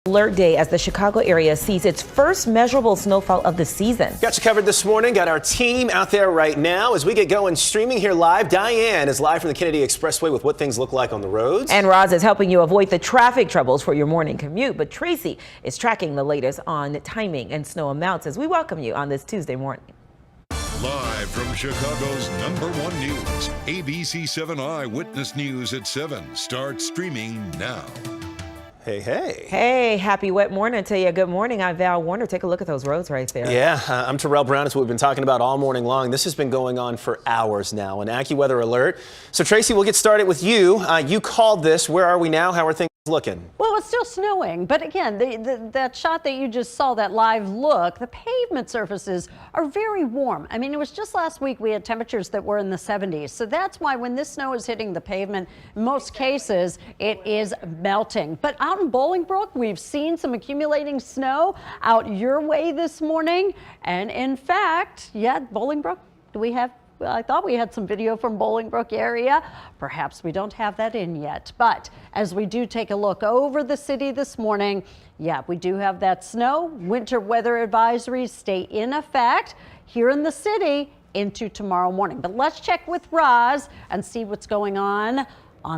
Alert day as the Chicago area sees its first measurable snowfall of the season. Got you covered this morning. Got our team out there right now as we get going streaming here live. Diane is live from the Kennedy Expressway with what things look like on the roads. And Roz is helping you avoid the traffic troubles for your morning commute. But Tracy is tracking the latest on timing and snow amounts as we welcome you on this Tuesday morning. Live from Chicago's #1 news, ABC7 Eyewitness News at 7 starts streaming now. Hey, hey. Hey, happy wet morning. I tell you, good morning. I'm Val Warner. Take a look at those roads right there. Yeah, I'm Terrell Brown. It's what we've been talking about all morning long. This has been going on for hours now, an AccuWeather alert. So, Tracy, we'll get started with you. You called this. Where are we now? How are things looking? Well, it's still snowing, but again, that shot that you just saw, that live look, the pavement surfaces are very warm. I mean, it was just last week we had temperatures that were in the 70s. So that's why when this snow is hitting the pavement, in most cases, it is melting. But out in Bolingbrook, we've seen some accumulating snow out your way this morning. And in fact, yeah, Bolingbrook, do we have? Well, I thought we had some video from Bolingbrook area. Perhaps we don't have that in yet. But as we do take a look over the city this morning, yeah, we do have that snow. Winter weather advisories stay in effect here in the city into tomorrow morning. But let's check with Roz and see what's going on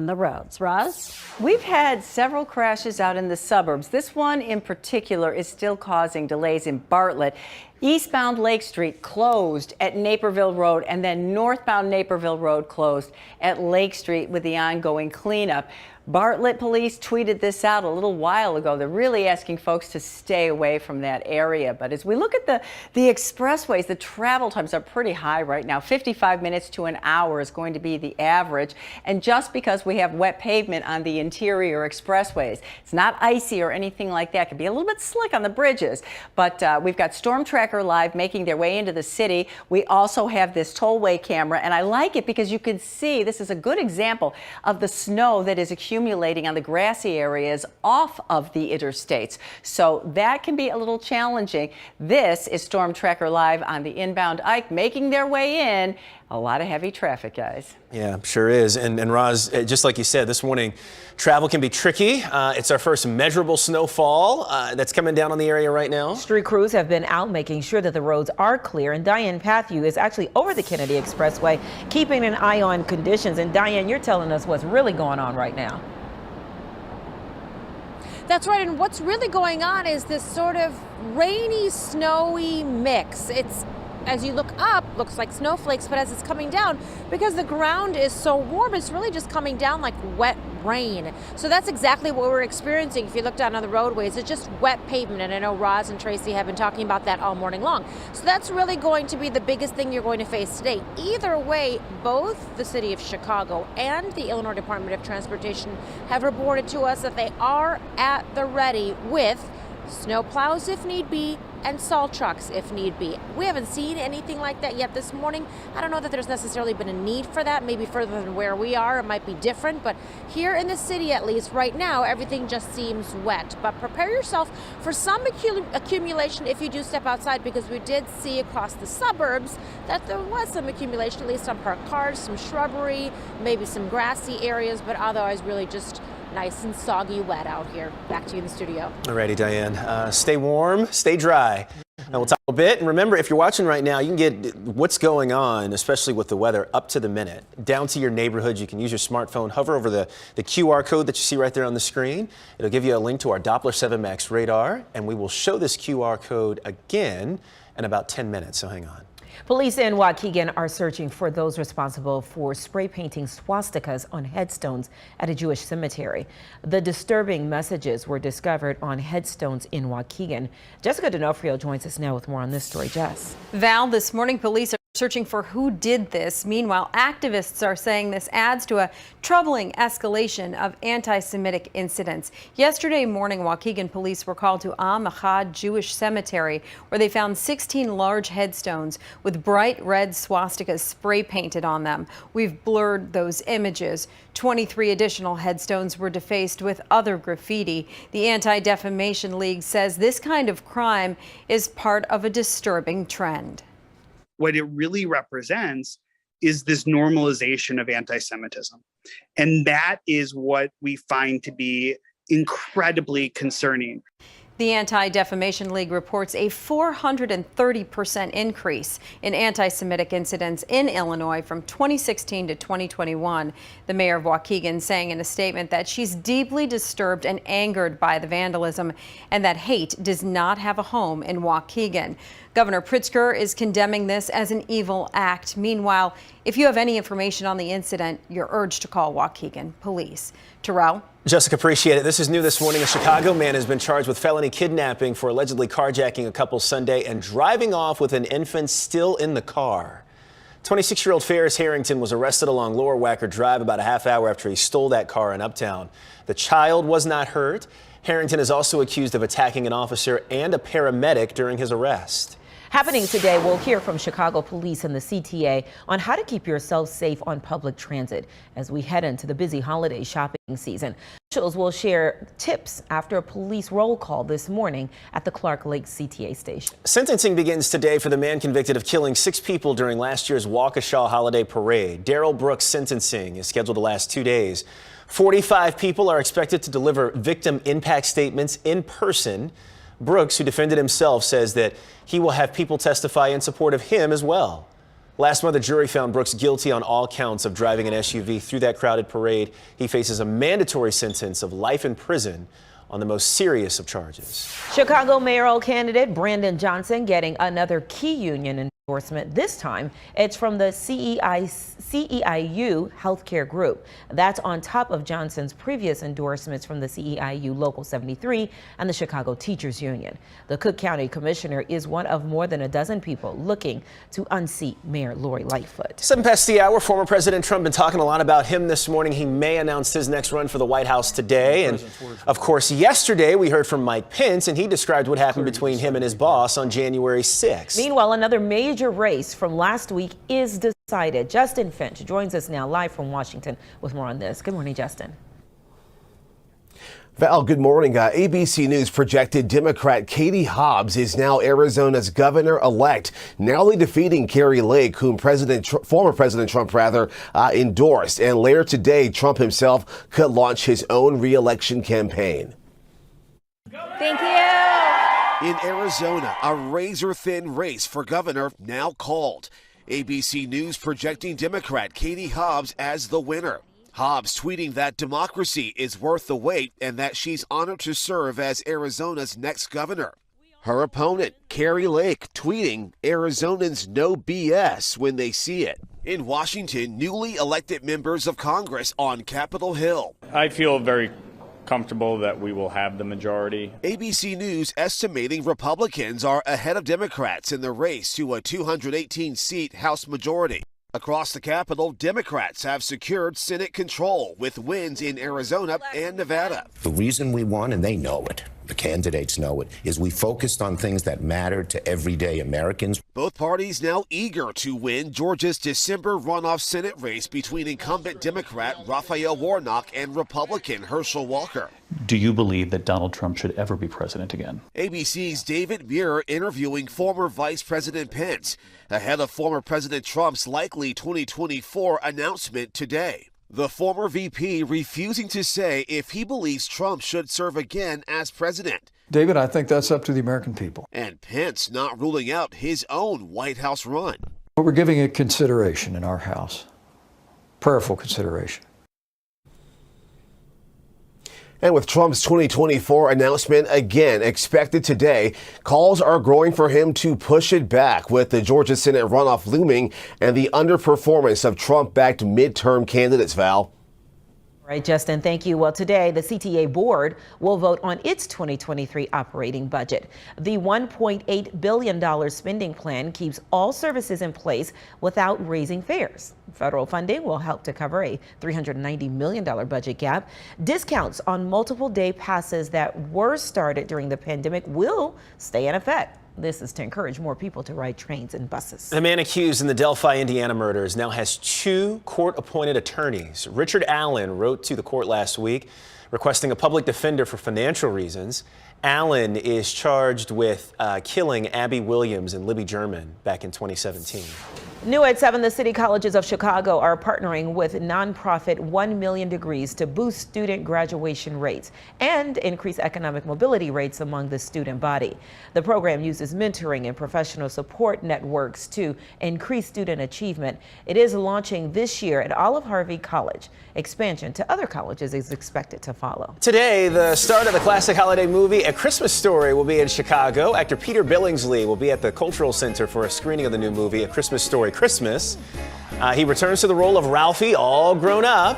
the roads. Roz? We've had several crashes out in the suburbs. This one in particular is still causing delays in Bartlett. Eastbound Lake Street closed at Naperville Road, and then northbound Naperville Road closed at Lake Street with the ongoing cleanup. Bartlett police tweeted this out a little while ago. They're really asking folks to stay away from that area. But as we look at the expressways, the travel times are pretty high right now. 55 minutes to an hour is going to be the average. And just because we have wet pavement on the interior expressways, it's not icy or anything like that. It can be a little bit slick on the bridges. But we've got Storm Tracker Live making their way into the city. We also have this tollway camera, and I like it because you can see this is a good example of the snow that is accumulating on the grassy areas off of the interstates. So that can be a little challenging. This is Storm Tracker Live on the inbound Ike making their way in. A lot of heavy traffic, guys. Yeah, sure is. And Roz, just like you said, this morning, travel can be tricky. It's our first measurable snowfall that's coming down on the area right now. Street crews have been out making sure that the roads are clear. And Diane Patthew is actually over the Kennedy Expressway, keeping an eye on conditions. And Diane, you're telling us what's really going on right now. That's right, and what's really going on is this sort of rainy, snowy mix. It's, as you look up, looks like snowflakes, but as it's coming down, because the ground is so warm, it's really just coming down like wet rain. So that's exactly what we're experiencing. If you look down on the roadways, it's just wet pavement, and I know Roz and Tracy have been talking about that all morning long. So that's really going to be the biggest thing you're going to face today. Either way, both the city of Chicago and the Illinois Department of Transportation have reported to us that they are at the ready with snow plows if need be, and salt trucks if need be. We haven't seen anything like that yet this morning. I don't know that there's necessarily been a need for that. Maybe further than where we are, it might be different, but here in the city, at least right now, everything just seems wet. But prepare yourself for some accumulation if you do step outside, because we did see across the suburbs that there was some accumulation, at least on parked cars, some shrubbery, maybe some grassy areas, but otherwise really just nice and soggy wet out here. Back to you in the studio. Alrighty, Diane. Stay warm, stay dry. And we'll talk a bit. And remember, if you're watching right now, you can get what's going on, especially with the weather, up to the minute, down to your neighborhood. You can use your smartphone, hover over the QR code that you see right there on the screen. It'll give you a link to our Doppler 7 Max radar, and we will show this QR code again in about 10 minutes. So hang on. Police in Waukegan are searching for those responsible for spray painting swastikas on headstones at a Jewish cemetery. The disturbing messages were discovered on headstones in Waukegan. Jessica D'Onofrio joins us now with more on this story. Jess. Val, this morning police are searching for who did this. Meanwhile, activists are saying this adds to a troubling escalation of anti-Semitic incidents. Yesterday morning, Waukegan police were called to Am Echad Jewish Cemetery, where they found 16 large headstones with bright red swastikas spray painted on them. We've blurred those images. 23 additional headstones were defaced with other graffiti. The Anti-Defamation League says this kind of crime is part of a disturbing trend. What it really represents is this normalization of anti-Semitism. And that is what we find to be incredibly concerning. The Anti-Defamation League reports a 430% increase in anti-Semitic incidents in Illinois from 2016 to 2021. The mayor of Waukegan saying in a statement that she's deeply disturbed and angered by the vandalism and that hate does not have a home in Waukegan. Governor Pritzker is condemning this as an evil act. Meanwhile, if you have any information on the incident, you're urged to call Waukegan Police. Terrell? Jessica, appreciate it. This is new this morning. A Chicago man has been charged with felony kidnapping for allegedly carjacking a couple Sunday and driving off with an infant still in the car. 26-year-old Ferris Harrington was arrested along Lower Wacker Drive about a half hour after he stole that car in Uptown. The child was not hurt. Harrington is also accused of attacking an officer and a paramedic during his arrest. Happening today, we'll hear from Chicago Police and the CTA on how to keep yourself safe on public transit as we head into the busy holiday shopping season. Officials will share tips after a police roll call this morning at the Clark Lake CTA station. Sentencing begins today for the man convicted of killing 6 people during last year's Waukesha holiday parade. Darrell Brooks' sentencing is scheduled to last 2 days. 45 people are expected to deliver victim impact statements in person. Brooks, who defended himself, says that he will have people testify in support of him as well. Last month, a jury found Brooks guilty on all counts of driving an SUV through that crowded parade. He faces a mandatory sentence of life in prison on the most serious of charges. Chicago mayoral candidate Brandon Johnson getting another key union endorsement. This time, it's from the CEIU healthcare group. That's on top of Johnson's previous endorsements from the CEIU Local 73 and the Chicago Teachers Union. The Cook County Commissioner is one of more than a dozen people looking to unseat Mayor Lori Lightfoot. 7 past the hour. Former President Trump been talking a lot about him this morning. He may announce his next run for the White House today. And of course, yesterday we heard from Mike Pence, and he described what happened between him and his boss on January 6th. Meanwhile, another major race from last week is decided. Justin Finch joins us now live from Washington with more on this. Good morning, Justin. Val, good morning. ABC News projected Democrat Katie Hobbs is now Arizona's governor-elect, narrowly defeating Kari Lake, whom former President Trump endorsed. And later today, Trump himself could launch his own re-election campaign. Thank you. In Arizona, a razor-thin race for governor now called. ABC News projecting Democrat Katie Hobbs as the winner. Hobbs tweeting that democracy is worth the wait and that she's honored to serve as Arizona's next governor. Her opponent, Kari Lake, tweeting Arizonans know BS when they see it. In Washington, newly elected members of Congress on Capitol Hill. I feel very comfortable that we will have the majority. ABC News estimating Republicans are ahead of Democrats in the race to a 218-seat House majority. Across the Capitol, Democrats have secured Senate control with wins in Arizona and Nevada. The reason we won, and they know it, the candidates know it, is we focused on things that matter to everyday Americans. Both parties now eager to win Georgia's December runoff Senate race between incumbent Democrat Raphael Warnock and Republican Herschel Walker. Do you believe that Donald Trump should ever be president again? ABC's David Muir interviewing former Vice President Pence ahead of former President Trump's likely 2024 announcement today. The former VP refusing to say if he believes Trump should serve again as president. David, I think that's up to the American people. And Pence not ruling out his own White House run. But we're giving it consideration in our House. Prayerful consideration. And with Trump's 2024 announcement again expected today, calls are growing for him to push it back, with the Georgia Senate runoff looming and the underperformance of Trump-backed midterm candidates, Val. All right, Justin, thank you. Well, today, the CTA board will vote on its 2023 operating budget. The $1.8 billion spending plan keeps all services in place without raising fares. Federal funding will help to cover a $390 million budget gap. Discounts on multiple day passes that were started during the pandemic will stay in effect. This is to encourage more people to ride trains and buses. The man accused in the Delphi, Indiana murders now has 2 court-appointed attorneys. Richard Allen wrote to the court last week requesting a public defender for financial reasons. Allen is charged with killing Abby Williams and Libby German back in 2017. New at 7, the City Colleges of Chicago are partnering with nonprofit 1 Million Degrees to boost student graduation rates and increase economic mobility rates among the student body. The program uses mentoring and professional support networks to increase student achievement. It is launching this year at Olive Harvey College. Expansion to other colleges is expected to follow. Today, the start of the classic holiday movie A Christmas Story will be in Chicago. Actor Peter Billingsley will be at the Cultural Center for a screening of the new movie A Christmas Story Christmas. He returns to the role of Ralphie, all grown up.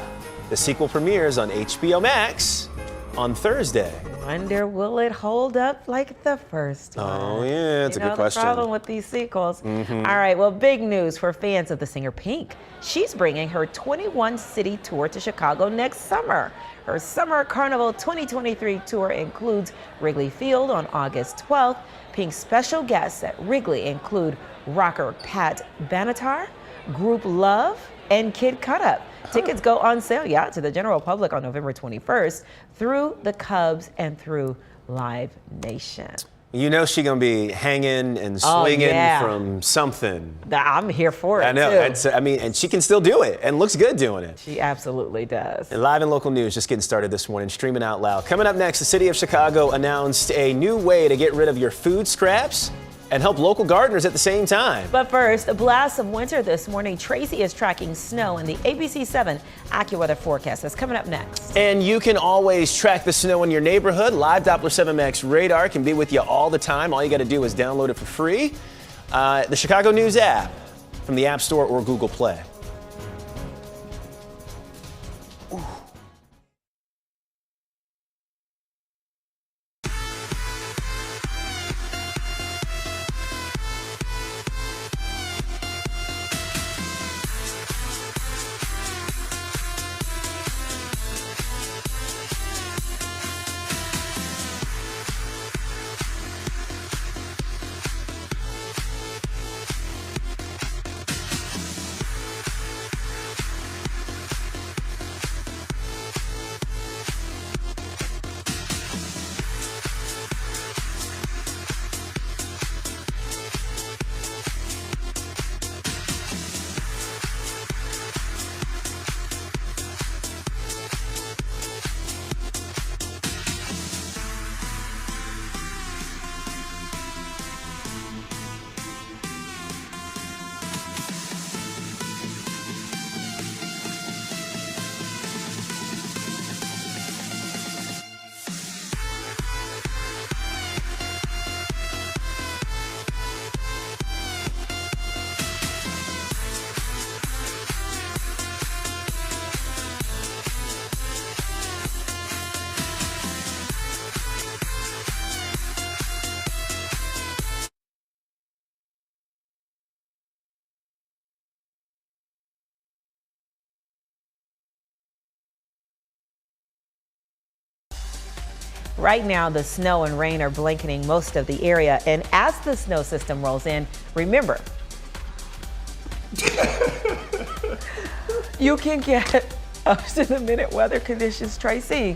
The sequel premieres on HBO Max on Thursday. Wonder, will it hold up like the first one? Oh, yeah, it's a good question. The problem with these sequels. All right, well, big news for fans of the singer Pink. She's bringing her 21-city tour to Chicago next summer. Her Summer Carnival 2023 tour includes Wrigley Field on August 12th. Pink's special guests at Wrigley include rocker Pat Benatar, Group Love, and Kid Cut-Up. Tickets go on sale, to the general public on November 21st through the Cubs and through Live Nation. You know she's going to be hanging and swinging from something. I'm here for it, I know. too. And she can still do it and looks good doing it. She absolutely does. And live and local news just getting started this morning, streaming out loud. Coming up next, the city of Chicago announced a new way to get rid of your food scraps and help local gardeners at the same time. But first, a blast of winter this morning. Tracy is tracking snow in the ABC7 AccuWeather forecast. That's coming up next. And you can always track the snow in your neighborhood. Live Doppler 7 Max radar can be with you all the time. All you got to do is download it for free. The Chicago News app from the App Store or Google Play. Right now, the snow and rain are blanketing most of the area. And as the snow system rolls in, remember, you can get up to the minute weather conditions. Tracy,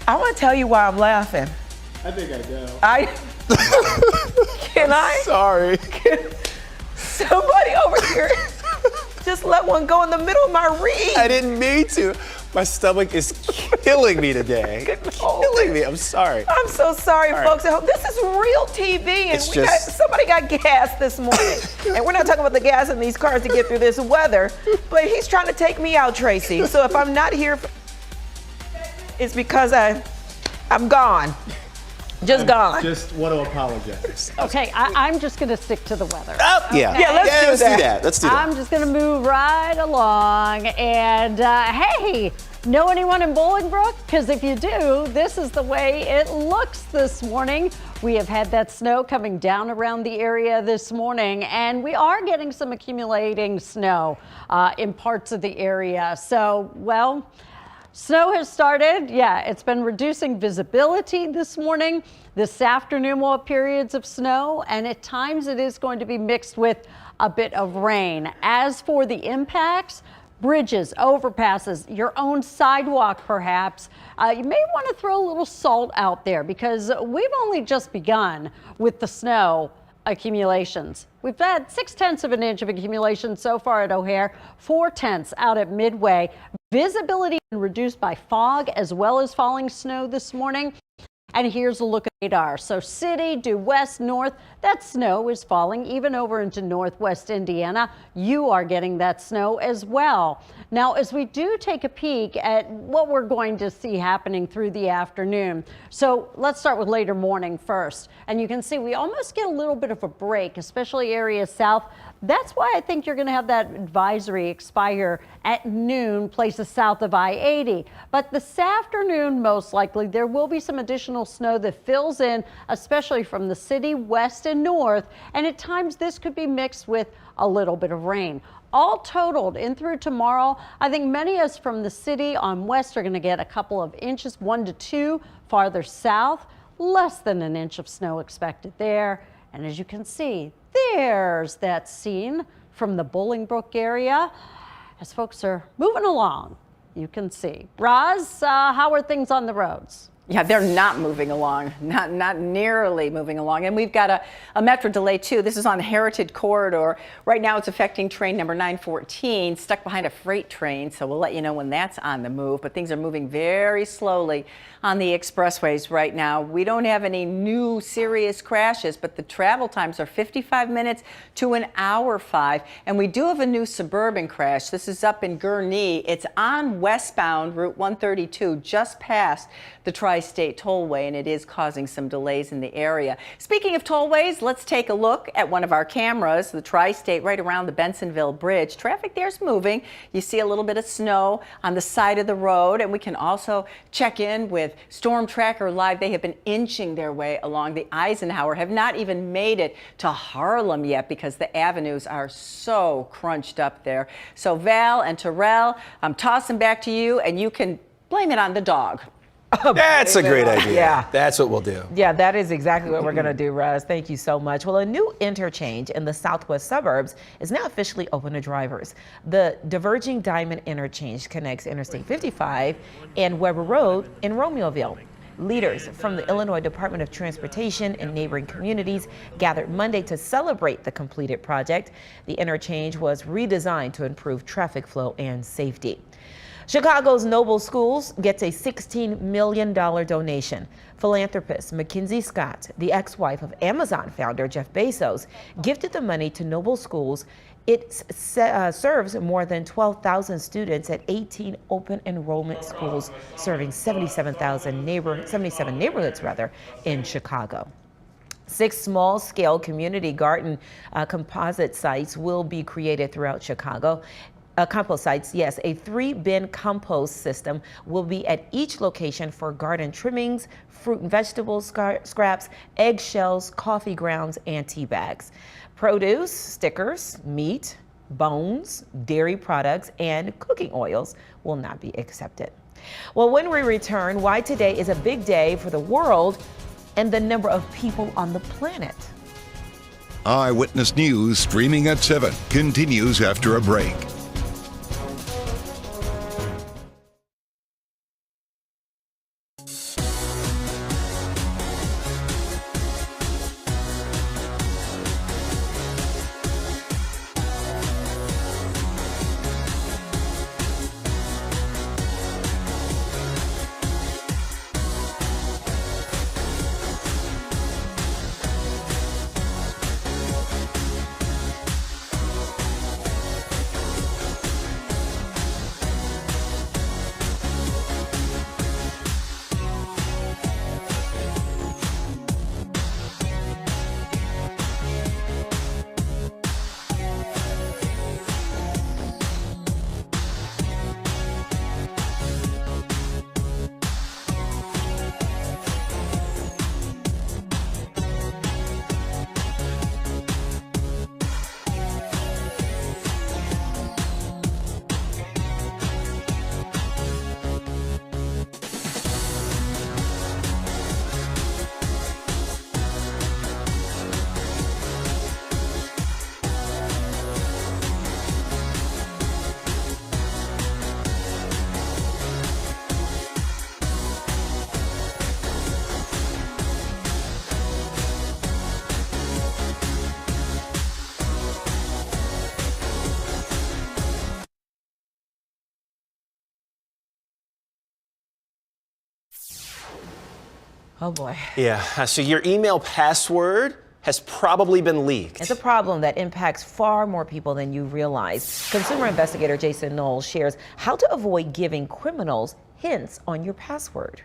I want to tell you why I'm laughing. I think I know. Can I? Sorry. Somebody over here just let one go in the middle of my read. I didn't mean to. My stomach is killing me today. Killing me. I'm sorry. I'm so sorry, folks. I hope this is real TV, and somebody got gas this morning. And we're not talking about the gas in these cars to get through this weather, but he's trying to take me out, Tracy. So if I'm not here, it's because I'm gone. Gone. Just want to apologize. Okay, I'm just going to stick to the weather. Oh, yeah. Okay? Yeah, let's do that. Let's do that. I'm just going to move right along. And hey, know anyone in Bolingbrook? Because if you do, this is the way it looks this morning. We have had that snow coming down around the area this morning, and we are getting some accumulating snow in parts of the area. So, well, snow has started. Yeah, it's been reducing visibility this morning. This afternoon we'll have periods of snow, and at times it is going to be mixed with a bit of rain. As for the impacts, bridges, overpasses, your own sidewalk perhaps, you may want to throw a little salt out there because we've only just begun with the snow accumulations. We've had 0.6 of an inch of accumulation so far at O'Hare, 0.4 out at Midway. Visibility reduced by fog as well as falling snow this morning. And here's a look at radar. So city, due west, north, that snow is falling even over into northwest Indiana. You are getting that snow as well. Now, as we do take a peek at what we're going to see happening through the afternoon. So let's start with later morning first. And you can see we almost get a little bit of a break, especially areas south. That's why I think you're going to have that advisory expire at noon, places south of I-80. But this afternoon, most likely, there will be some additional snow that fills in, especially from the city west and north. And at times, this could be mixed with a little bit of rain. All totaled in through tomorrow, I think many of us from the city on west are going to get a couple of inches, 1 to 2. Farther south, less than an inch of snow expected there. And as you can see, there's that scene from the Bolingbrook area. As folks are moving along, you can see. Roz, how are things on the roads? Yeah, they're not moving along, not nearly moving along. And we've got a metro delay too. This is on the Heritage Corridor. Right now it's affecting train number 914, stuck behind a freight train. So we'll let you know when that's on the move, but things are moving very slowly on the expressways right now. We don't have any new serious crashes, but the travel times are 55 minutes to an hour 5. And we do have a new suburban crash. This is up in Gurnee. It's on westbound Route 132, just past the Tri-State Tollway, and it is causing some delays in the area. Speaking of tollways, let's take a look at one of our cameras, the Tri-State right around the Bensonville Bridge. Traffic there's moving. You see a little bit of snow on the side of the road, and we can also check in with Storm Tracker Live. They have been inching their way along the Eisenhower, have not even made it to Harlem yet because the avenues are so crunched up there. So Val and Terrell, I'm tossing back to you, and you can blame it on the dog. That's a great idea. Yeah. That's what we'll do. Yeah, that is exactly what we're going to do, Russ. Thank you so much. Well, a new interchange in the southwest suburbs is now officially open to drivers. The diverging Diamond interchange connects Interstate 55 and Weber Road in Romeoville. Leaders from the Illinois Department of Transportation and neighboring communities gathered Monday to celebrate the completed project. The interchange was redesigned to improve traffic flow and safety. Chicago's Noble Schools gets a $16 million donation. Philanthropist Mackenzie Scott, the ex-wife of Amazon founder Jeff Bezos, gifted the money to Noble Schools. It serves more than 12,000 students at 18 open enrollment schools, serving 77 neighborhoods in Chicago. 6 small-scale community garden composite sites will be created throughout Chicago. Compost sites, yes. A 3-bin compost system will be at each location for garden trimmings, fruit and vegetable scraps, eggshells, coffee grounds, and tea bags. Produce, stickers, meat, bones, dairy products, and cooking oils will not be accepted. Well, when we return, why today is a big day for the world and the number of people on the planet. Eyewitness News streaming at 7 continues after a break. Oh boy. Yeah, so your email password has probably been leaked. It's a problem that impacts far more people than you realize. Consumer investigator Jason Knowles shares how to avoid giving criminals hints on your password.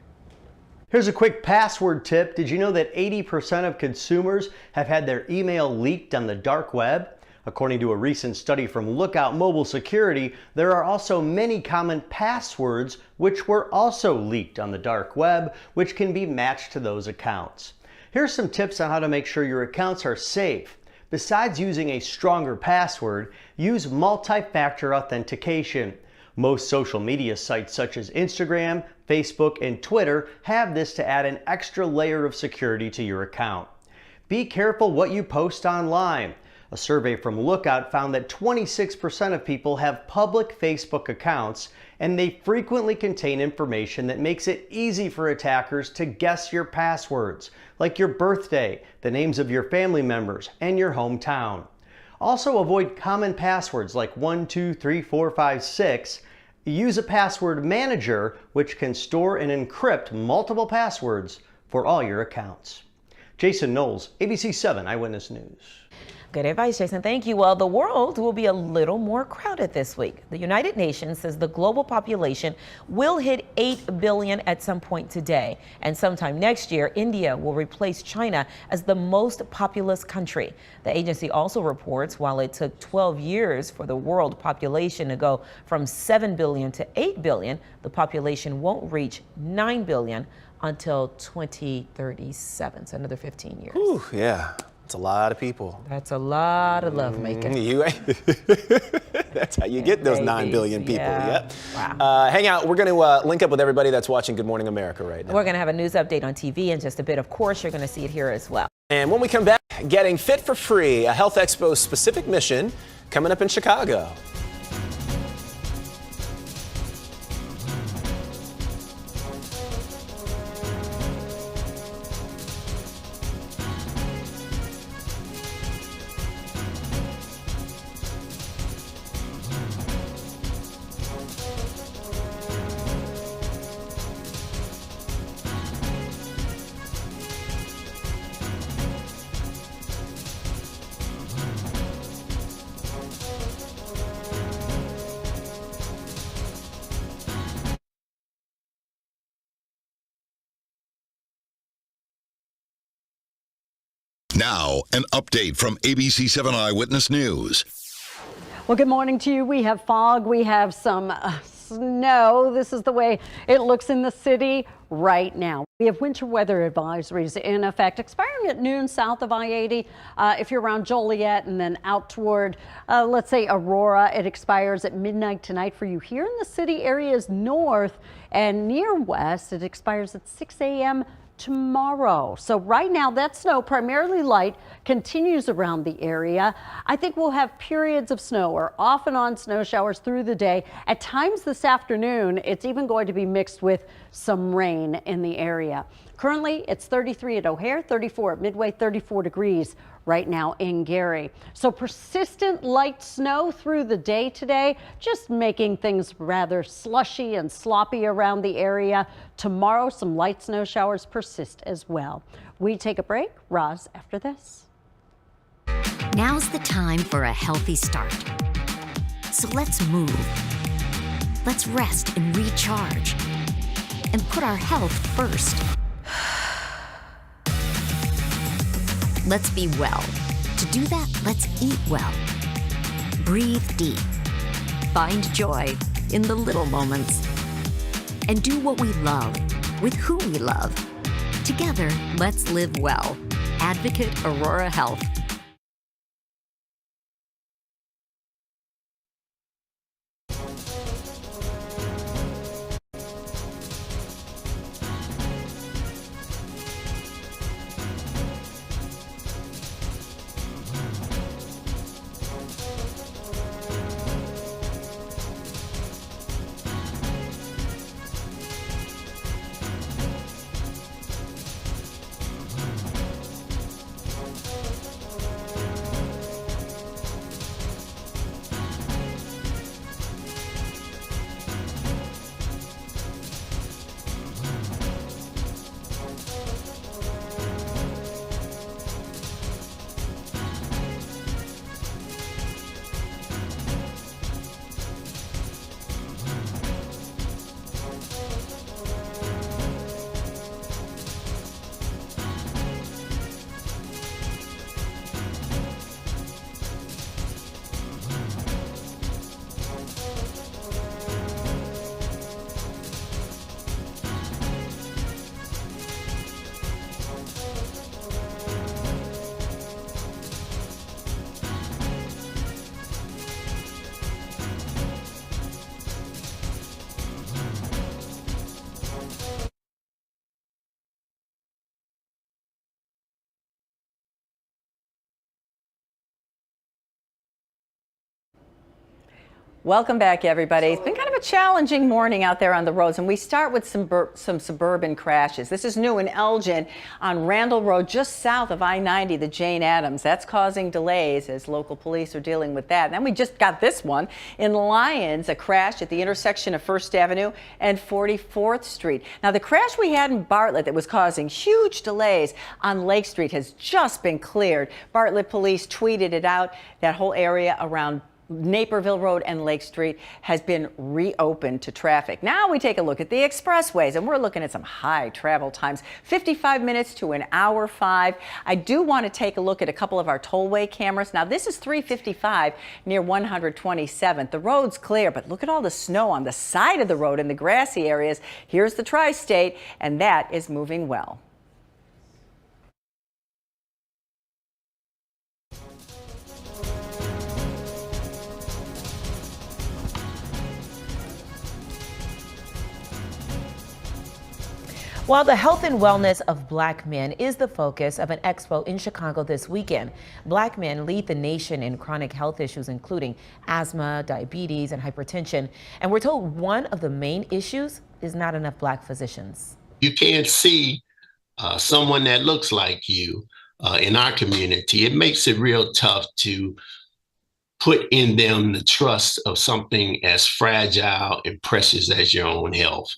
Here's a quick password tip. Did you know that 80% of consumers have had their email leaked on the dark web? According to a recent study from Lookout Mobile Security, there are also many common passwords which were also leaked on the dark web, which can be matched to those accounts. Here's some tips on how to make sure your accounts are safe. Besides using a stronger password, use multi-factor authentication. Most social media sites such as Instagram, Facebook, and Twitter have this to add an extra layer of security to your account. Be careful what you post online. A survey from Lookout found that 26% of people have public Facebook accounts, and they frequently contain information that makes it easy for attackers to guess your passwords, like your birthday, the names of your family members, and your hometown. Also avoid common passwords like 1, 2, 3, 4, 5, 6. Use a password manager which can store and encrypt multiple passwords for all your accounts. Jason Knowles, ABC7 Eyewitness News. Good advice, Jason. Thank you. Well, the world will be a little more crowded this week. The United Nations says the global population will hit 8 billion at some point today. And sometime next year, India will replace China as the most populous country. The agency also reports while it took 12 years for the world population to go from 7 billion to 8 billion, the population won't reach 9 billion until 2037. So another 15 years. Ooh, yeah. It's a lot of people. That's a lot of love making. That's how you get those 9 billion people. Yeah. Yep. Wow. Hang out. We're going to link up with everybody that's watching Good Morning America right now. We're going to have a news update on TV in just a bit. Of course, you're going to see it here as well. And when we come back, getting fit for free, a Health Expo specific mission coming up in Chicago. Now, an update from ABC7 Eyewitness News. Well, good morning to you. We have fog. We have some snow. This is the way it looks in the city right now. We have winter weather advisories in effect expiring at noon south of I-80. If you're around Joliet and then out toward, let's say, Aurora, it expires at midnight tonight for you. Here in the city areas north and near west, it expires at 6 a.m. tomorrow. So right now that snow, primarily light, continues around the area. I think we'll have periods of snow or off and on snow showers through the day. At times this afternoon, it's even going to be mixed with some rain in the area. Currently, it's 33 at O'Hare, 34 at Midway, 34 degrees right now in Gary. So persistent light snow through the day today, just making things rather slushy and sloppy around the area. Tomorrow, some light snow showers persist as well. We take a break. Roz, after this. Now's the time for a healthy start. So let's move. Let's rest and recharge. And put our health first. Let's be well. To do that, let's eat well. Breathe deep. Find joy in the little moments. And do what we love with who we love. Together, let's live well. Advocate Aurora Health. Welcome back, everybody. It's been kind of a challenging morning out there on the roads, and we start with some suburban crashes. This is new in Elgin on Randall Road, just south of I-90, the Jane Addams. That's causing delays as local police are dealing with that. And then we just got this one in Lyons, a crash at the intersection of First Avenue and 44th Street. Now, the crash we had in Bartlett that was causing huge delays on Lake Street has just been cleared. Bartlett police tweeted it out. That whole area around Naperville Road and Lake Street has been reopened to traffic. Now we take a look at the expressways, and we're looking at some high travel times, 55 minutes to an hour 5. I do want to take a look at a couple of our tollway cameras. Now this is 355 near 127th. The road's clear, but look at all the snow on the side of the road in the grassy areas. Here's the tri-state, and that is moving well. While the health and wellness of Black men is the focus of an expo in Chicago this weekend, Black men lead the nation in chronic health issues, including asthma, diabetes, and hypertension. And we're told one of the main issues is not enough Black physicians. You can't see someone that looks like you in our community. It makes it real tough to put in them the trust of something as fragile and precious as your own health.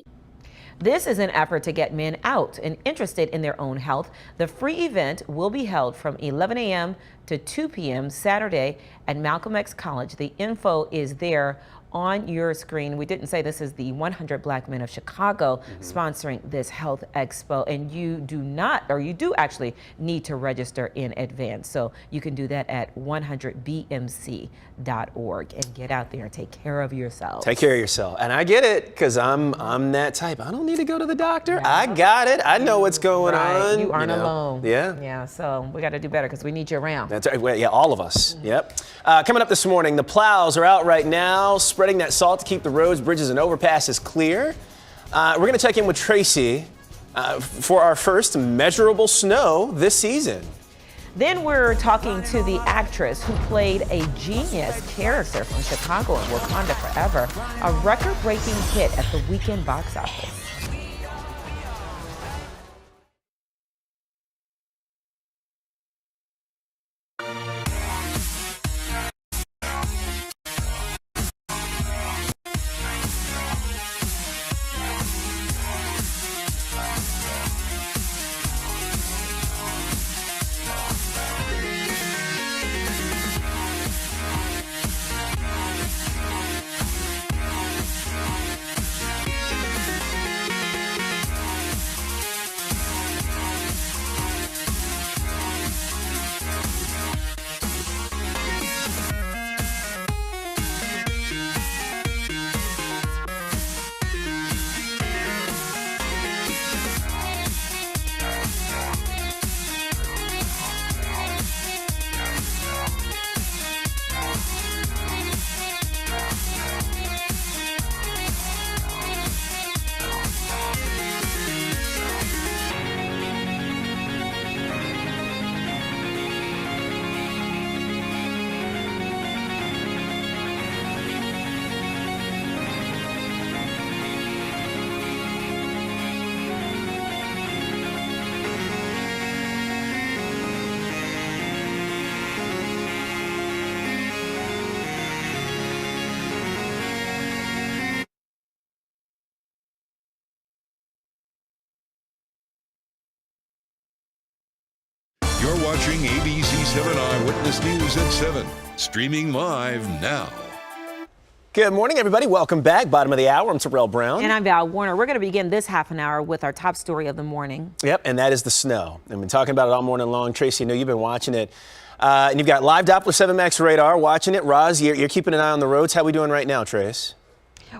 This is an effort to get men out and interested in their own health. The free event will be held from 11 a.m. to 2 p.m. Saturday at Malcolm X College. The info is there on your screen. We didn't say this is the 100 Black Men of Chicago sponsoring this health expo, and you do not, or you do actually need to register in advance. So you can do that at 100bmc.org and get out there and take care of yourself. Take care of yourself. And I get it, because I'm that type. I don't need to go to the doctor. I got it. I know what's going on. You aren't alone. Yeah. Yeah, so we got to do better because we need you around. That's right. Well, yeah, all of us. Yep. Coming up this morning, the plows are out right now, spreading that salt to keep the roads, bridges, and overpasses clear. We're going to check in with Tracy for our first measurable snow this season. Then we're talking to the actress who played a genius character from Chicago and Wakanda Forever, a record-breaking hit at the weekend box office. You're watching ABC7 Eyewitness News at 7, streaming live now. Good morning, everybody. Welcome back. Bottom of the hour. I'm Terrell Brown. And I'm Val Warner. We're going to begin this half an hour with our top story of the morning. Yep, and that is the snow. I've been talking about it all morning long. Tracy, I know you've been watching it. And you've got live Doppler 7 Max radar watching it. Roz, you're keeping an eye on the roads. How are we doing right now, Trace?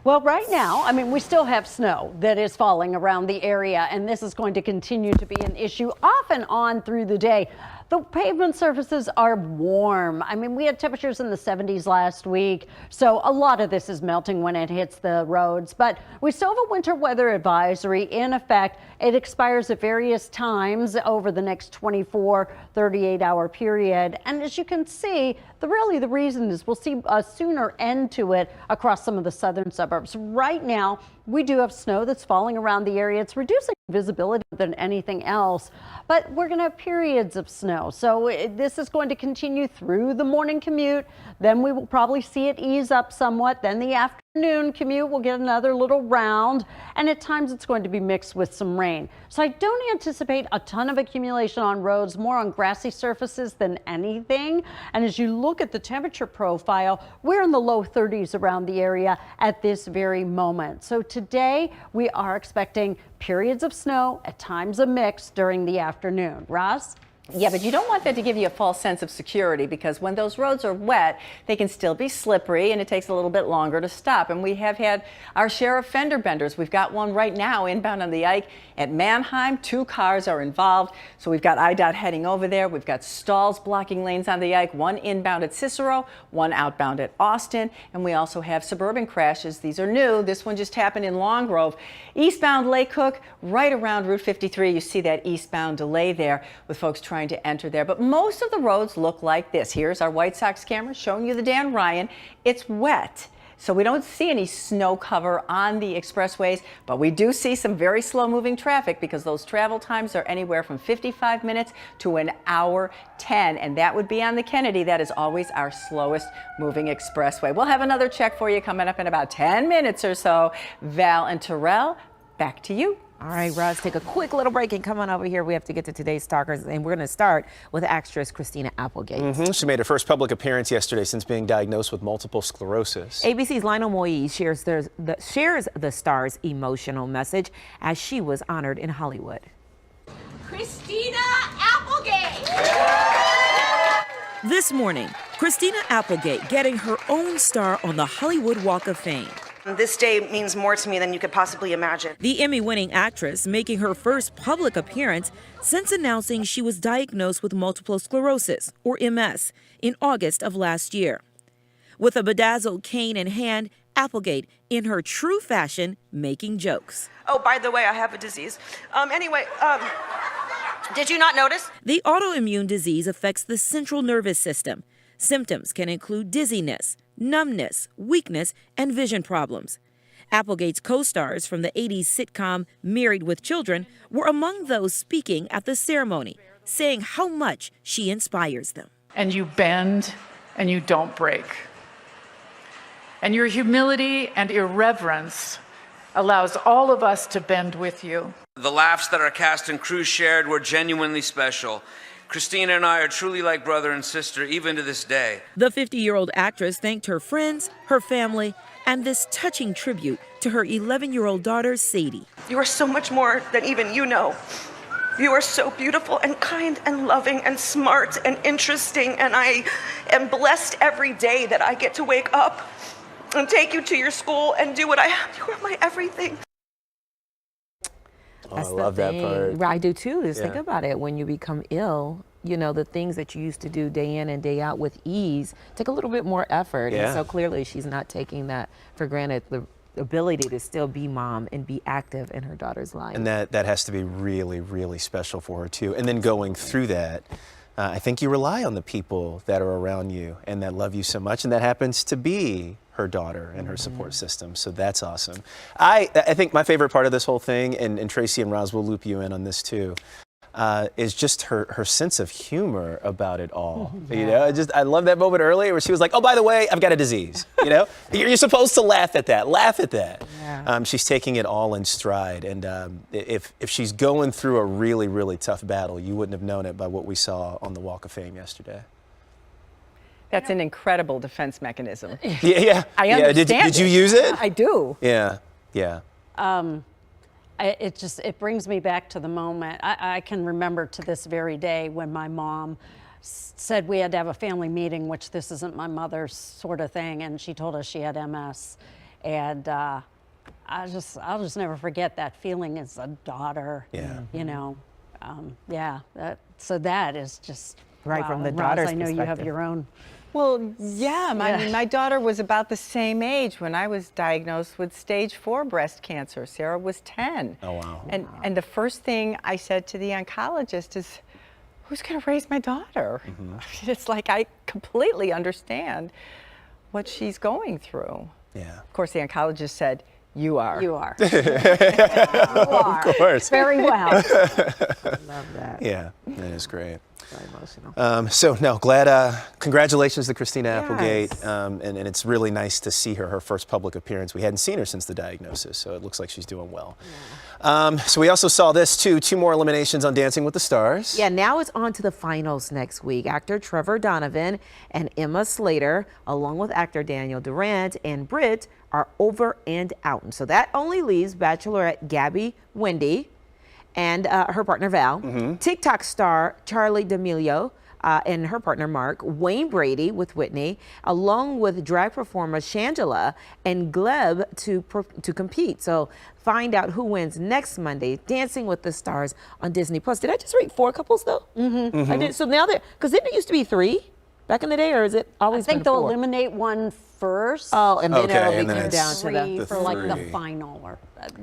Well, right now, I mean, we still have snow that is falling around the area, and this is going to continue to be an issue off and on through the day. The pavement surfaces are warm. I mean, we had temperatures in the 70s last week, so a lot of this is melting when it hits the roads. But we still have a winter weather advisory in effect. It expires at various times over the next 24, 38-hour period. And as you can see, the reason is we'll see a sooner end to it across some of the southern suburbs. Right now, we do have snow that's falling around the area. It's reducing visibility than anything else, but we're going to have periods of snow. So this is going to continue through the morning commute. Then we will probably see it ease up somewhat. Then the afternoon commute will get another little round, and at times it's going to be mixed with some rain. So I don't anticipate a ton of accumulation on roads, more on grassy surfaces than anything. And as you look at the temperature profile, we're in the low 30s around the area at this very moment. So today we are expecting periods of snow, at times a mix during the afternoon. Roz? Yeah, but you don't want that to give you a false sense of security, because when those roads are wet, they can still be slippery and it takes a little bit longer to stop. And we have had our share of fender benders. We've got one right now inbound on the Ike at Manheim. 2 cars are involved. So we've got IDOT heading over there. We've got stalls blocking lanes on the Ike, one inbound at Cicero, one outbound at Austin. And we also have suburban crashes. These are new. This one just happened in Long Grove. Eastbound Lake Hook, right around Route 53. You see that eastbound delay there with folks trying to enter there. But most of the roads look like this. Here's our White Sox camera showing you the Dan Ryan. It's wet, so we don't see any snow cover on the expressways, but we do see some very slow moving traffic because those travel times are anywhere from 55 minutes to an hour 10, and that would be on the Kennedy. That is always our slowest moving expressway. We'll have another check for you coming up in about 10 minutes or so. Val and Terrell, back to you. All right, Roz, take a quick little break and come on over here. We have to get to today's stalkers, and we're going to start with actress Christina Applegate. She made her first public appearance yesterday since being diagnosed with multiple sclerosis. ABC's Lionel Moise shares the star's emotional message as she was honored in Hollywood. Christina Applegate! This morning, Christina Applegate getting her own star on the Hollywood Walk of Fame. This day means more to me than you could possibly imagine. The Emmy-winning actress making her first public appearance since announcing she was diagnosed with multiple sclerosis, or MS, in August of last year. With a bedazzled cane in hand, Applegate, in her true fashion, making jokes. Oh, by the way, I have a disease. Did you not notice? The autoimmune disease affects the central nervous system. Symptoms can include dizziness, numbness, weakness, and vision problems. Applegate's co-stars from the 80s sitcom Married with Children were among those speaking at the ceremony, saying how much she inspires them. And you bend and you don't break. And your humility and irreverence allows all of us to bend with you. The laughs that our cast and crew shared were genuinely special. Christina and I are truly like brother and sister, even to this day. The 50-year-old actress thanked her friends, her family, and this touching tribute to her 11-year-old daughter, Sadie. You are so much more than even you know. You are so beautiful and kind and loving and smart and interesting, and I am blessed every day that I get to wake up and take you to your school and do what I have. You are my everything. That's I love that part. I do too. Just think Yeah. about it. When you become ill, you know, the things that you used to do day in and day out with ease take a little bit more effort. Yeah. And so clearly she's not taking that for granted, the ability to still be mom and be active in her daughter's life. And that has to be really, really special for her too. And then going through that, I think you rely on the people that are around you and that love you so much, and that happens to be her daughter and her support system. So that's awesome. I think my favorite part of this whole thing, and Tracy and Roz will loop you in on this too, is just her sense of humor about it all. You know, I love that moment earlier where she was like, oh, by the way, I've got a disease. You know, you're supposed to laugh at that. Laugh at that. Yeah. She's taking it all in stride. And if she's going through a really, really tough battle, you wouldn't have known it by what we saw on the Walk of Fame yesterday. That's an incredible defense mechanism. Yeah. I understand. Did you use it? I do. Yeah. It brings me back to the moment. I can remember to this very day when my mom said we had to have a family meeting, which this isn't my mother's sort of thing, and she told us she had MS. And I'll just never forget that feeling as a daughter. Yeah. You know, so that is just Right, wow. from the And Roz, daughter's I know you have perspective. your own. Well, yeah, I mean, my daughter was about the same age when I was diagnosed with stage 4 breast cancer. Sarah was 10. Oh, wow. And the first thing I said to the oncologist is, who's going to raise my daughter? It's like I completely understand what she's going through. Yeah. Of course, the oncologist said, you are. You are. You are. Of course. Very well. Love that. Yeah, that is great. Very emotional. So no, glad. Congratulations to Christina Applegate, Yes. and it's really nice to see her first public appearance. We hadn't seen her since the diagnosis, so it looks like she's doing well. So we also saw this too. 2 more eliminations on Dancing with the Stars. Yeah, now it's on to the finals next week. Actor Trevor Donovan and Emma Slater, along with actor Daniel Durant and Britt, are over and out. And so that only leaves Bachelorette Gabby Wendy and her partner Val, TikTok star Charlie D'Amelio and her partner Mark, Wayne Brady with Whitney, along with drag performer Shangela and Gleb to compete. So find out who wins next Monday, Dancing with the Stars on Disney Plus. Did I just rate 4 couples though? I did. So now because didn't it used to be 3 back in the day, or is it always I think been they'll 4? eliminate one first. Oh, and then Okay, it'll and be then down it's to three the for like the three. final, or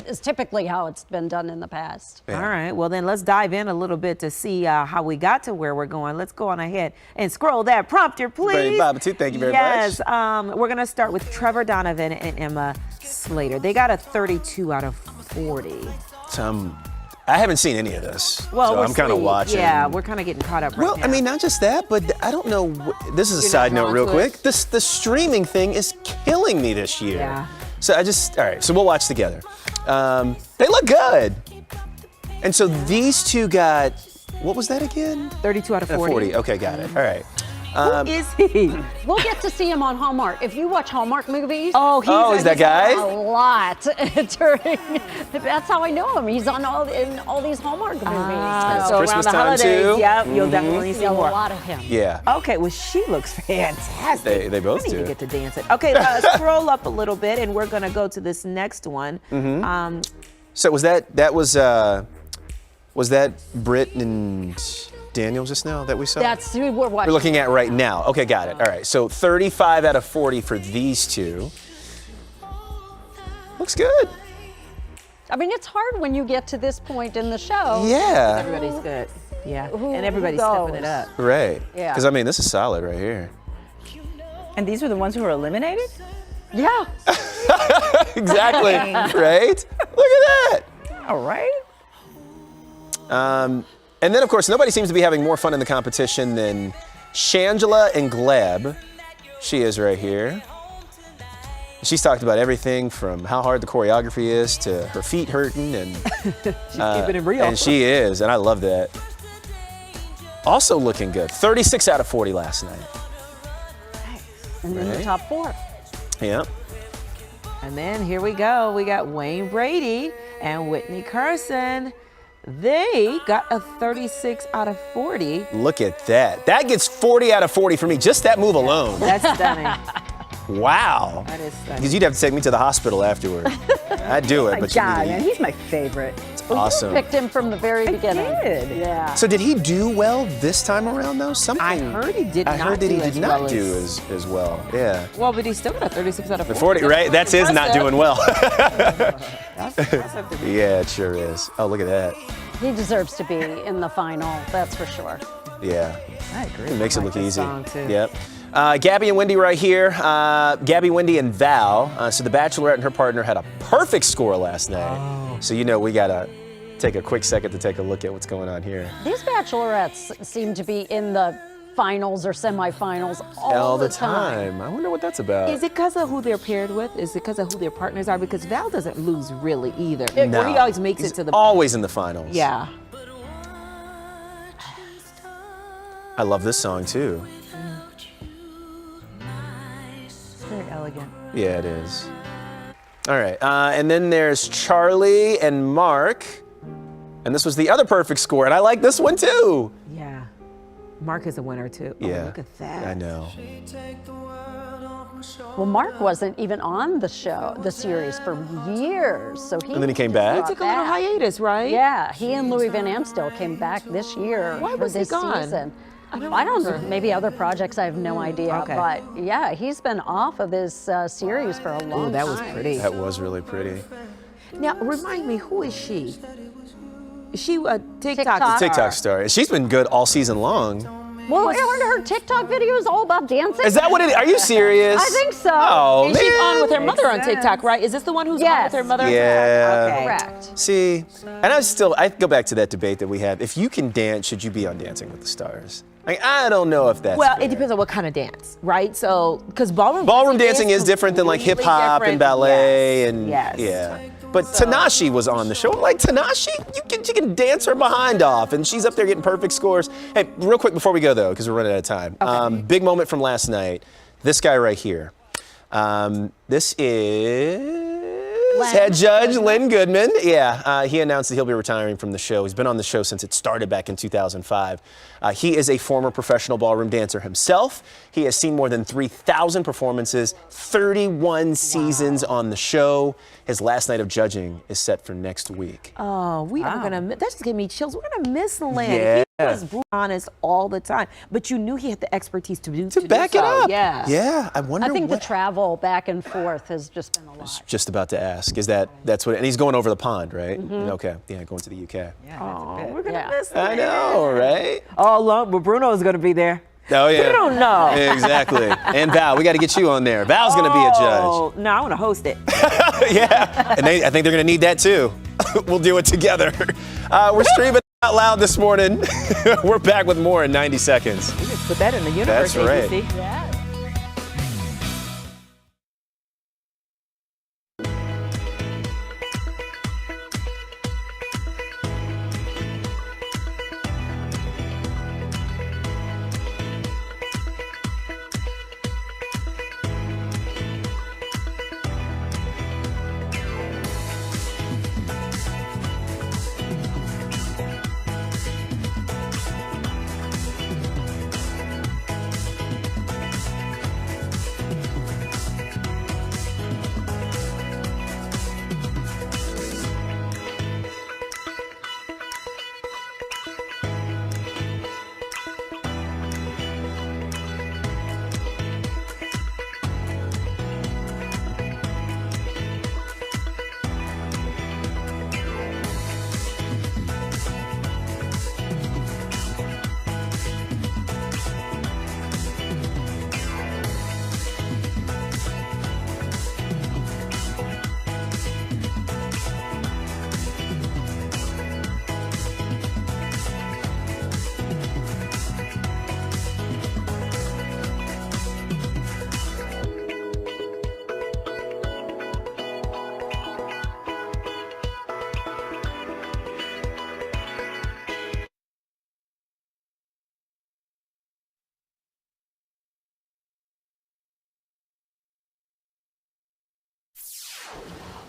is typically how it's been done in the past. Yeah. All right, well then let's dive in a little bit to see how we got to where we're going. Let's go on ahead and scroll that prompter, please. Very Babatunde, thank you very yes, much. we're gonna start with Trevor Donovan and Emma Slater. They got a 32 out of 40. So I haven't seen any of this, Well, so we're I'm kind of seeing- watching. Yeah, we're kind of getting caught up right Well, now. I mean, not just that, but I don't know. This is a You're side not note, drawn real to quick. it? The streaming thing is killing me this year. Yeah. So all right. So we'll watch together. They look good. And so these two got, what was that again? 32 out of 40. Okay, got it. All right. Who is he? We'll get to see him on Hallmark. If you watch Hallmark movies, is that guy? a lot during. That's how I know him. He's on in all these Hallmark movies. So Christmas around the time, holidays, too. yep, you'll definitely see see a more. lot of him. Yeah. Okay, well, she looks fantastic. They both I need do. to get to dancing. Okay, scroll up a little bit, and we're gonna go to this next one. So was that Britt and Daniel just now that we saw? That's who we're watching. We're looking at right now. Okay, got it. All right, so 35 out of 40 for these two. Looks good. I mean, it's hard when you get to this point in the show. Yeah. Everybody's good. Yeah, Who and everybody's stepping it goes? up. Right. Yeah. Because I mean, this is solid right here. And these were the ones who were eliminated? Yeah. Exactly. Right? Look at that. All right. And then, of course, nobody seems to be having more fun in the competition than Shangela and Gleb. She is right here. She's talked about everything from how hard the choreography is to her feet hurting, and She's keeping it real. And she is, and I love that. Also looking good. 36 out of 40 last night. And then the Right. top 4. Yep. And then here we go. We got Wayne Brady and Whitney Carson. They got a 36 out of 40. Look at that. That gets 40 out of 40 for me. Just that move alone. That's stunning. Wow. That is stunning. Because you'd have to take me to the hospital afterward. I'd do it, My but God, you man, he's my favorite. it's awesome. Picked him from the very beginning. did. Yeah. So did he do well this time around though? Something I heard he did I not heard that he do did as not well do as- as well. Yeah. Well, but he still got a 36 out of 40. 40, right? That's his not doing well. That's impressive to me. Yeah, it sure is. Oh, look at that. He deserves to be in the final, that's for sure. Yeah. I agree. It makes it I look like this easy. song, too. Yep. Gabby and Wendy right here. Gabby, Wendy, and Val. So the Bachelorette and her partner had a perfect score last night. Oh. So you know we gotta take a quick second to take a look at what's going on here. These bachelorettes seem to be in the finals or semifinals all the time. I wonder what that's about. Is it because of who they're paired with? Is it because of who their partners are? Because Val doesn't lose really either. No. He always makes He's it to the always in the finals. Yeah. I love this song too. It's very elegant. Yeah, it is. All right, and then there's Charlie and Mark, and this was the other perfect score, and I like this one too. Yeah. Mark is a winner too. Yeah. Oh, look at that. I know. Well, Mark wasn't even on the show, the series, for years. So And then he came back? He took a little hiatus, right? Yeah, he and Louis Van Amstel came back this year. Why for was he this gone? season. I don't know. Maybe other projects. I have no idea. Okay. But yeah, he's been off of this series for a long time. that was pretty. That was really pretty. Now, remind me, who is she? Is she a TikTok TikTok star. She's been good all season long. Well, aren't her TikTok videos all about dancing? Is that what it is? Are you serious? I think so. Oh, And she's on with her mother on Makes TikTok, right? Is this the one who's on with her mother? Yeah. Okay. Correct. See, and I go back to that debate that we have. If you can dance, should you be on Dancing with the Stars? I don't know if that's Well, fair. it depends on what kind of dance, right? So, because ballroom dancing is different than like hip hop and ballet and yes. yeah. But Tanashi was on the show. Like Tanashi, you can dance her behind off, and she's up there getting perfect scores. Hey, real quick before we go though, because we're running out of time. Okay. Big moment from last night. This guy right here. This is head judge Lynn Goodman. Yeah, he announced that he'll be retiring from the show. He's been on the show since it started back in 2005. He is a former professional ballroom dancer himself. He has seen more than 3,000 performances, 31 seasons on the show. His last night of judging is set for next week. Oh, we are gonna. That just gave me chills. We're gonna miss Lynn. Yeah. He was honest all the time, but you knew he had the expertise to back do it so. up. Yeah. Yeah. I wonder. I think what the travel back and forth has just been a lot. just about to ask. That's what? And he's going over the pond, right? Okay. Yeah, going to the UK. Oh, we're gonna miss Lynn. I know, right? Oh, but Bruno's gonna be there. Oh yeah. We don't know. Exactly. And Val, we got to get you on there. Val's going to be a judge. No, I want to host it. Yeah. And I think they're going to need that too. We'll do it together. We're streaming out loud this morning. We're back with more in 90 seconds. We just put that in the universe. That's right. ABC. Yeah.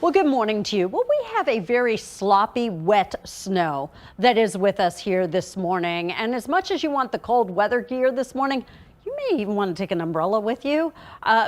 Well, good morning to you. Well, we have a very sloppy, wet snow that is with us here this morning. And as much as you want the cold weather gear this morning, you may even want to take an umbrella with you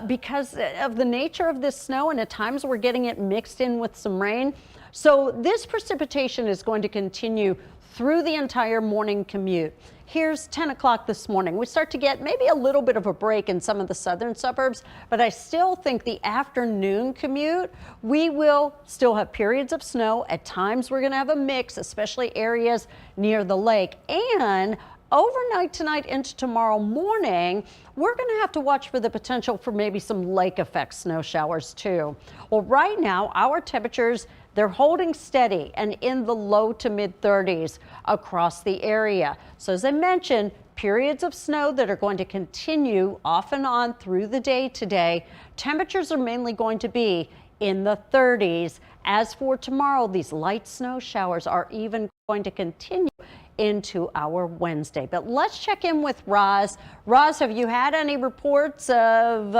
because of the nature of this snow, and at times we're getting it mixed in with some rain. So this precipitation is going to continue through the entire morning commute. Here's 10 o'clock this morning. We start to get maybe a little bit of a break in some of the southern suburbs, but I still think the afternoon commute, we will still have periods of snow. At times we're going to have a mix, especially areas near the lake. And overnight tonight into tomorrow morning, we're going to have to watch for the potential for maybe some lake effect snow showers too. Well, right now, our temperatures, they're holding steady and in the low to mid 30s across the area. So as I mentioned, periods of snow that are going to continue off and on through the day today. Temperatures are mainly going to be in the 30s. As for tomorrow, these light snow showers are even going to continue into our Wednesday. But let's check in with Roz. Roz, have you had any reports of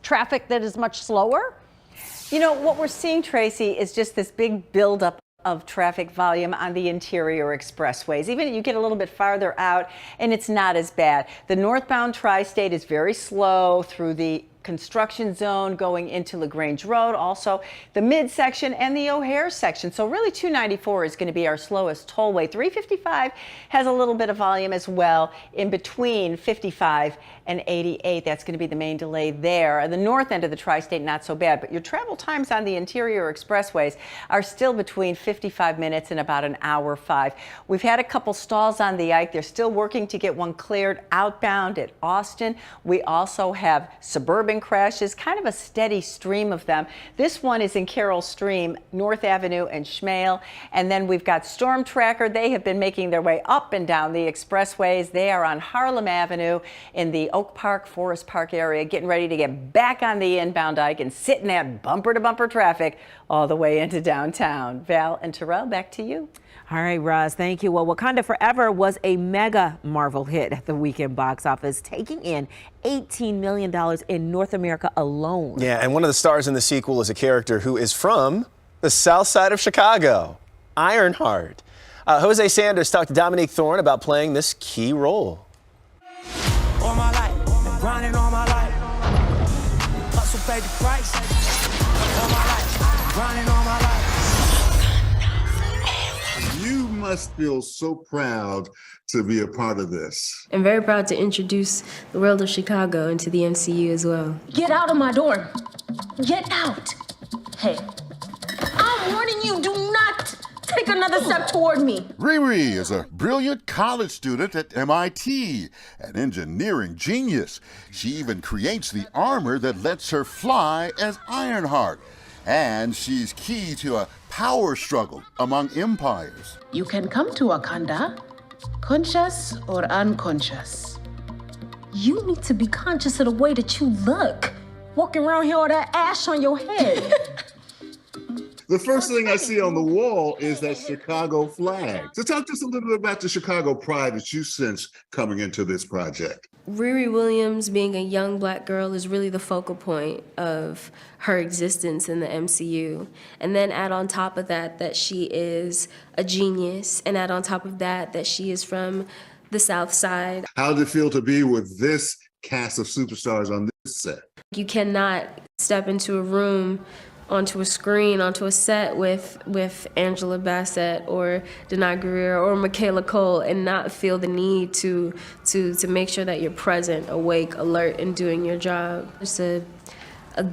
traffic that is much slower? You know, what we're seeing, Tracy, is just this big buildup of traffic volume on the interior expressways. Even you get a little bit farther out and it's not as bad. The northbound tri-state is very slow through the construction zone going into LaGrange Road, also the midsection and the O'Hare section. So really 294 is going to be our slowest tollway. 355 has a little bit of volume as well in between 55 and 88. That's going to be the main delay there. The north end of the tri-state, not so bad, but your travel times on the interior expressways are still between 55 minutes and about an hour 5. We've had a couple stalls on the Ike. They're still working to get one cleared outbound at Austin. We also have suburban crashes, kind of a steady stream of them. This one is in Carroll Stream, North Avenue and Schmale. And then we've got Storm Tracker. They have been making their way up and down the expressways. They are on Harlem Avenue in the Oak Park, Forest Park area, getting ready to get back on the inbound Ike and sit in that bumper-to-bumper traffic all the way into downtown. Val and Terrell, back to you. All right, Roz, thank you. Well, Wakanda Forever was a mega Marvel hit at the weekend box office, taking in $18 million in North America alone. Yeah, and one of the stars in the sequel is a character who is from the south side of Chicago, Ironheart. Jose Sanders talked to Dominique Thorne about playing this key role. All my life, grinding all my life, hustle paid the price. All my life, grinding all my life. You must feel so proud to be a part of this. I'm very proud to introduce the world of Chicago into the MCU as well. Get out of my dorm. Get out. Hey, I'm warning you, do not take another step toward me. Riri is a brilliant college student at MIT, an engineering genius. She even creates the armor that lets her fly as Ironheart. And she's key to a power struggle among empires. You can come to Wakanda, conscious or unconscious. You need to be conscious of the way that you look. Walking around here with that ash on your head. The first thing I see on the wall is that Chicago flag. So talk to us a little bit about the Chicago pride that you sense coming into this project. Riri Williams, being a young black girl, is really the focal point of her existence in the MCU. And then add on top of that, that she is a genius, and add on top of that, that she is from the South Side. How did it feel to be with this cast of superstars on this set? You cannot step into a room, onto a screen, onto a set with Angela Bassett or Denai Guerrero or Michaela Cole and not feel the need to make sure that you're present, awake, alert, and doing your job. It's a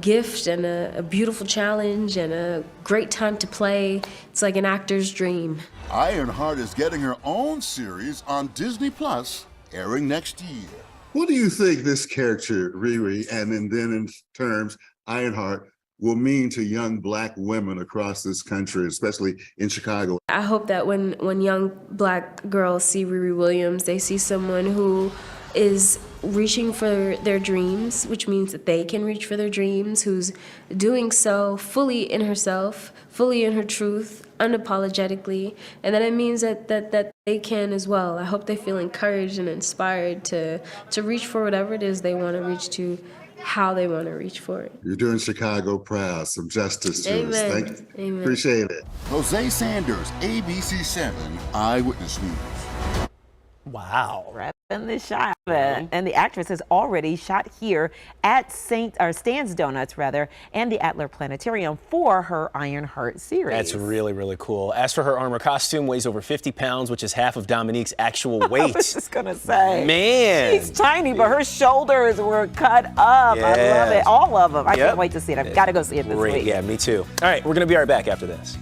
gift and a beautiful challenge and a great time to play. It's like an actor's dream. Ironheart is getting her own series on Disney Plus, airing next year. What do you think this character, Riri, and then in terms, Ironheart, will mean to young black women across this country, especially in Chicago? I hope that when young black girls see Riri Williams, they see someone who is reaching for their dreams, which means that they can reach for their dreams, who's doing so fully in herself, fully in her truth, unapologetically, and that it means that they can as well. I hope they feel encouraged and inspired to reach for whatever it is they want to reach to, how they want to reach for it. You're doing Chicago proud, some justice to us. Amen. Thank you. Amen. Appreciate it. Jose Sanders, ABC7 Eyewitness News. Wow. Wrapping the shot. And the actress has already shot here at Stan's Donuts, and the Adler Planetarium for her Ironheart series. That's really, really cool. As for her armor, costume weighs over 50 pounds, which is half of Dominique's actual weight. I was just going to say. Man. She's tiny, but her shoulders were cut up. Yeah. I love it. All of them. I can't wait to see it. I've got to go see it this week. Yeah, me too. All right, we're going to be right back after this.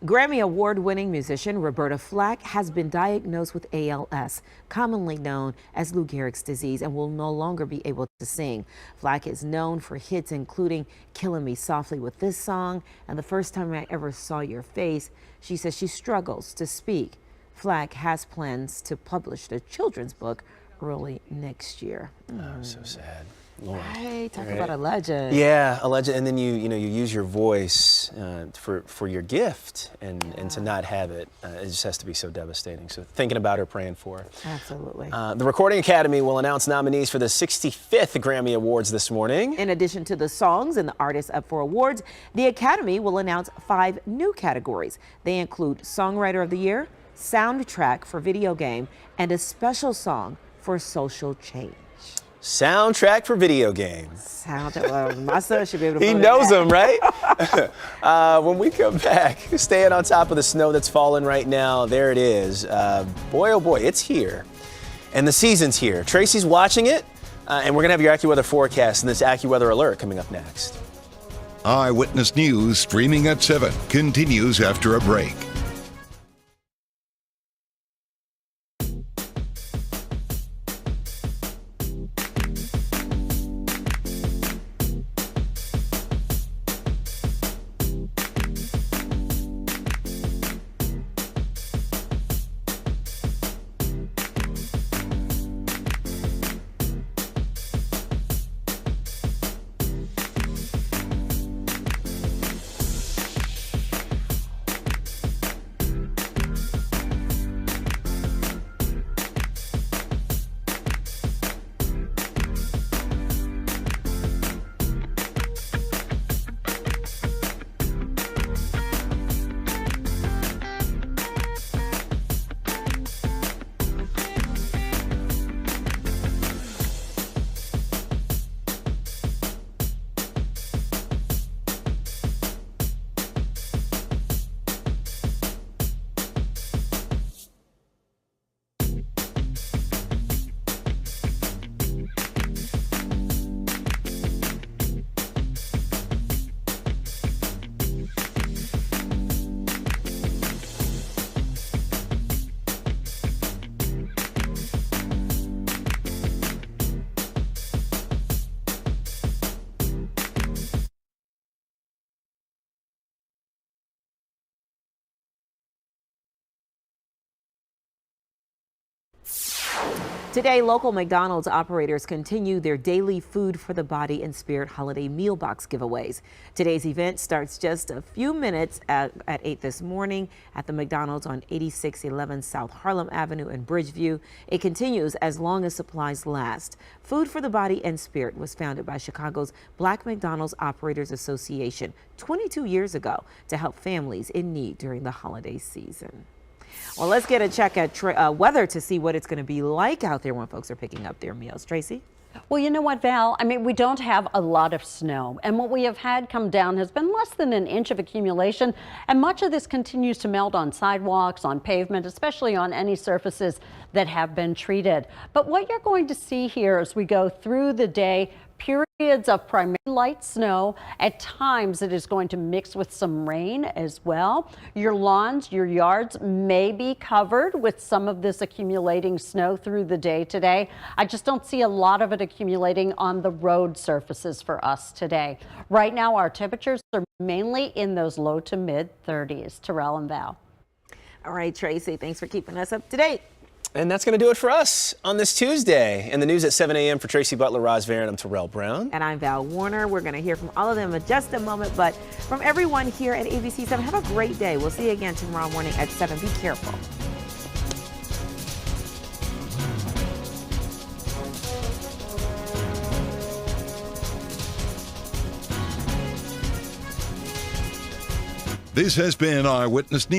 Grammy Award-winning musician Roberta Flack has been diagnosed with ALS, commonly known as Lou Gehrig's disease, and will no longer be able to sing. Flack is known for hits including Killing Me Softly with This Song and The First Time I Ever Saw Your Face. She says she struggles to speak. Flack has plans to publish a children's book early next year. Oh, so sad. Lord. Right, talk about a legend. Yeah, a legend, and then you use your voice for your gift, and to not have it, it just has to be so devastating. So thinking about her, praying for her. Absolutely. The Recording Academy will announce nominees for the 65th Grammy Awards this morning. In addition to the songs and the artists up for awards, the Academy will announce 5 new categories. They include Songwriter of the Year, Soundtrack for Video Game, and a special song for social change. Soundtrack for video games. My son should be able to. He knows them, right? When we come back, staying on top of the snow that's falling right now, there it is. Boy, oh boy, it's here. And the season's here. Tracy's watching it, and we're going to have your AccuWeather forecast and this AccuWeather alert coming up next. Eyewitness News streaming at 7 continues after a break. Today, local McDonald's operators continue their daily Food for the Body and Spirit holiday meal box giveaways. Today's event starts just a few minutes at 8 this morning at the McDonald's on 8611 South Harlem Avenue in Bridgeview. It continues as long as supplies last. Food for the Body and Spirit was founded by Chicago's Black McDonald's Operators Association 22 years ago to help families in need during the holiday season. Well, let's get a check at weather to see what it's going to be like out there when folks are picking up their meals. Tracy? Well, you know what, Val? I mean, we don't have a lot of snow, and what we have had come down has been less than an inch of accumulation, and much of this continues to melt on sidewalks, on pavement, especially on any surfaces that have been treated. But what you're going to see here as we go through the day, periods of primarily light snow. At times it is going to mix with some rain as well. Your lawns, your yards may be covered with some of this accumulating snow through the day today. I just don't see a lot of it accumulating on the road surfaces for us today. Right now our temperatures are mainly in those low to mid 30s. Terrell and Val. All right, Tracy, thanks for keeping us up to date. And that's going to do it for us on this Tuesday. And the news at 7 a.m. for Tracy Butler, Roz Varon, I'm Terrell Brown. And I'm Val Warner. We're going to hear from all of them in just a moment. But from everyone here at ABC7, have a great day. We'll see you again tomorrow morning at 7. Be careful. This has been Eyewitness News.